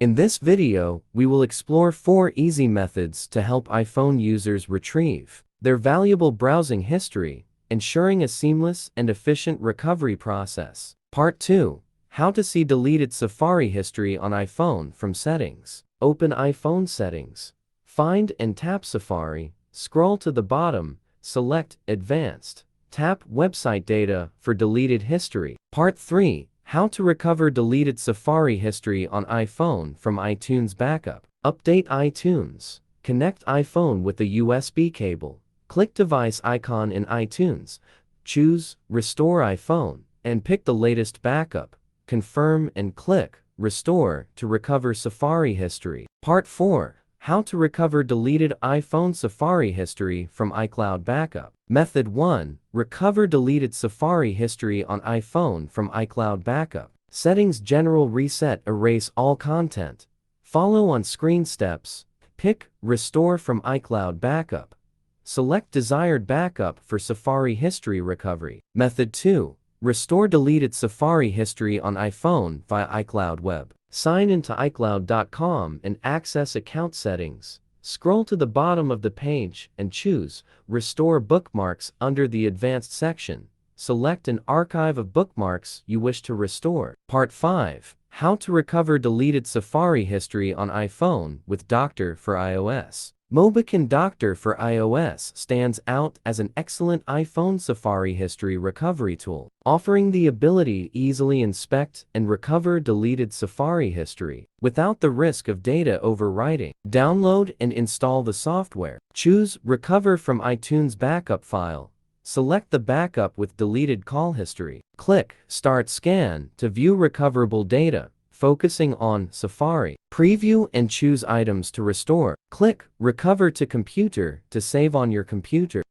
In this video, we will explore 4 easy methods to help iPhone users retrieve their valuable browsing history, ensuring a seamless and efficient recovery process. Part 2. How to see deleted Safari history on iPhone from Settings. Open iPhone Settings. Find and tap Safari. Scroll to the bottom, select Advanced. Tap Website Data for deleted history. Part 3. How to recover deleted Safari history on iPhone from iTunes backup. Update iTunes. Connect iPhone with a USB cable. Click Device icon in iTunes. Choose Restore iPhone and pick the latest backup. Confirm and click Restore to recover Safari history. Part 4. How to recover deleted iPhone Safari history from iCloud backup. Method 1. Recover deleted Safari history on iPhone from iCloud backup. Settings. General Reset. Erase all content. Follow on-screen steps. Pick Restore from iCloud backup. Select desired backup for Safari history recovery. Method 2. Restore deleted Safari history on iPhone via iCloud Web. Sign into iCloud.com and access account settings. Scroll to the bottom of the page and choose Restore Bookmarks under the Advanced section. Select an archive of bookmarks you wish to restore. Part 5. How to recover deleted Safari history on iPhone with Doctor for iOS. Mobican Doctor for iOS stands out as an excellent iPhone Safari history recovery tool, offering the ability to easily inspect and recover deleted Safari history without the risk of data overwriting. Download and install the software. Choose Recover from iTunes Backup File. Select the backup with deleted call history. Click Start Scan to view recoverable data, focusing on Safari. Preview and choose items to restore. Click Recover to Computer to save on your computer.